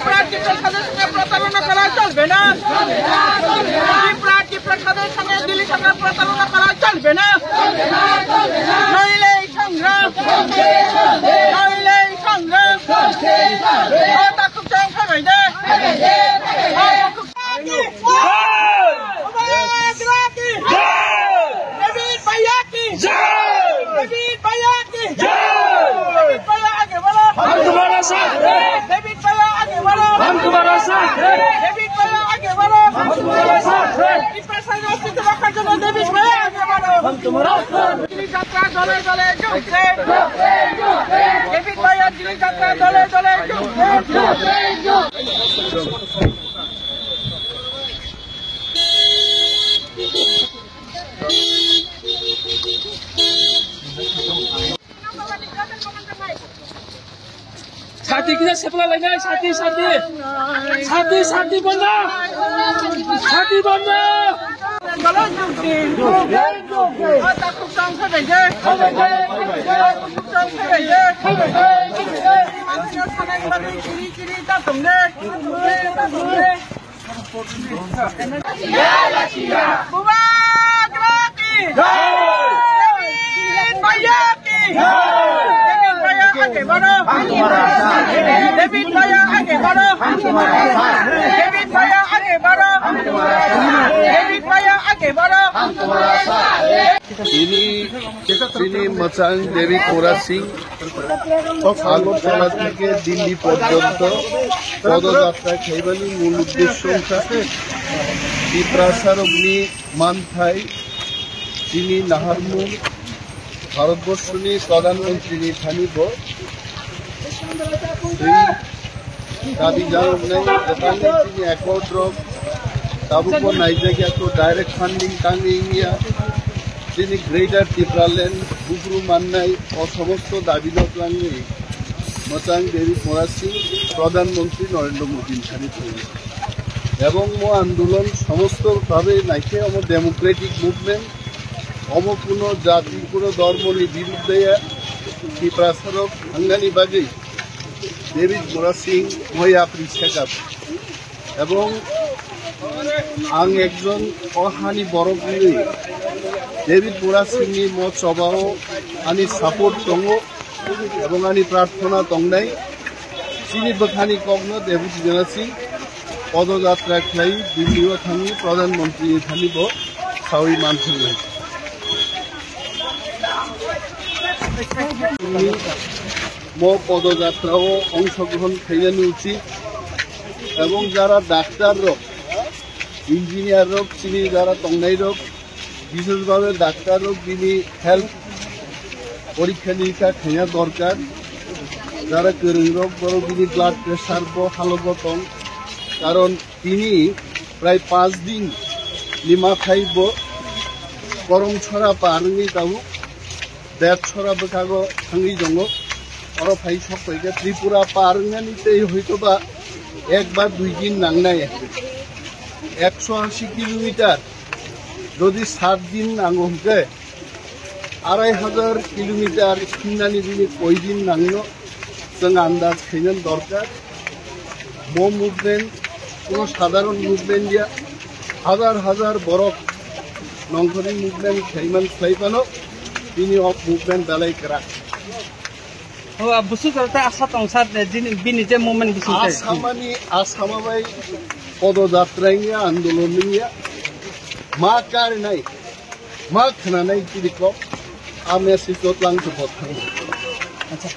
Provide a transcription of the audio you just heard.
প্রার্থী প্রসাদের সঙ্গে প্রতারণা করা চলবে না। প্রার্থী প্রসাদের সঙ্গে দিল্লি সরকার প্রতারণা করা চলবে না। নইলে এই সংগ্রাম, নইলে এই সংগ্রাম খুব সংখ্যা হয়ে যায়। हम तुम्हारा साथ हैं। डेविड भैया आगे बढ़ो। हम तुम्हारा साथ हैं। डेविड भैया आगे बढ़ो। हम तुम्हारा साथ हैं। अस्तित्व रखाর জন্য डेविड भैया आगे बढ़ो। हम तुम्हारा साथ। दिल्ली যাত্রা দলে দলে জমছে। डेविड भैया दिल्ली যাত্রা দলে দলে জমছে। साथी किधर सेपला लगा है? साथी साथी साथी साथी बंदा, साथी बंदा। খুব সংখ্যা হয়ে যায়। খুব সংখ্যা হয়ে যায়। চিড়ি চিড়ি তা তোমরা आगे बढ़ो। डेविड भैया आगे बढ़ो। डेविड भैया आगे बढ़ो। डेविड भैया आगे बढ़ो। তিনি মচাং ডেভিড মোরা সিং আগরতলা থেকে দিল্লি পর্যন্ত পদযাত্রা খেইবানি মূল উদ্দেশ্য হিসাবে ত্রিপ্রাসারগ্নি মানথাই তিনি নাহারমুল ভারতবর্ষনি প্রধানমন্ত্রী থানিব দাবি জানাই তিনি একট তাবুক নাইজাগিয়া তো ডাইরেক্ট ফান্ডিং টাঙ্গিয়া তিনি গ্রেটার ত্রিপুরাল্যান্ড বুকরু মান্নাই ও সমস্ত দাবি নকলাঙ্গি মচাং ডেভিড মোরা সিং প্রধানমন্ত্রী নরেন্দ্র মোদী থানিত এবং মো আন্দোলন সমস্তভাবে নাইকে অম ডেমোক্রেটিক মুভমেন্ট অম কোনো জাতি কোনো ধর্মনি বিরুদ্ধে ত্রিপ্রাসারক হাঙ্গানি বাগै ডেভিড মোরা সিং হয়ে আপনি শেখাব এবং आं एकजन अहानि बर'नि डेविड मोरा सिंनि मत सभाव आंनि सापर्ट दङ এবং आंनि प्रार्थना दंनाय चिनि बखानि कगनो डेविड मोरा सिं पदयात्रा खालाय दिल्लीयाव थाङि प्रधानमन्त्री थानिब सावि मानथोंनाय मो पदयात्रायाव अंशग्रहण खालामनो उचित এবং যারা ডাক্তার রোগ ইঞ্জিনিয়ার রোগ চিনি যারা তংনাই রোগ বিশেষভাবে ডাক্তার রোগ তিনি হেলথ পরীক্ষা নিরীক্ষা খাইয়া দরকার যারা গোरों রোগ বড় তিনি ব্লাড প্রেসার হালব দं কারণ তিনি প্রায় 5 দিন লিমা খাইব গরম ছড়া পারঙি তাও দেড় ছড়া বকাগো থাঙ্গি জঙ্গ অর ফাই সব হইগে ত্রিপুরা পারঙানিতেই হয়তোবা एक बार 2 दिन नांगनाय 180 किलोमीटर যদি 7 दिन नांगो हमके 2500 किलोमीटर खिन्नानि दिनै कय दिन नांगनो जों आन्दाज खायनो दरकार मो मुभमेन्ट कोनो साधारण मुभमेन्ट गैया हाजार हाजार बरफ नंखरि मुभमेन्ट खायमान खायबानो दिनै अफ मुभमेन्ट दालाय करा बुसु करता आशा तंसार बिनि जे मोमेन्ट बिसिनते आसामानि आसामाबाय पदयात्राया आन्दोलननिया मा कारनाय मा खोनानाय किरिको आ मेसेज लांथो बथां अच्छा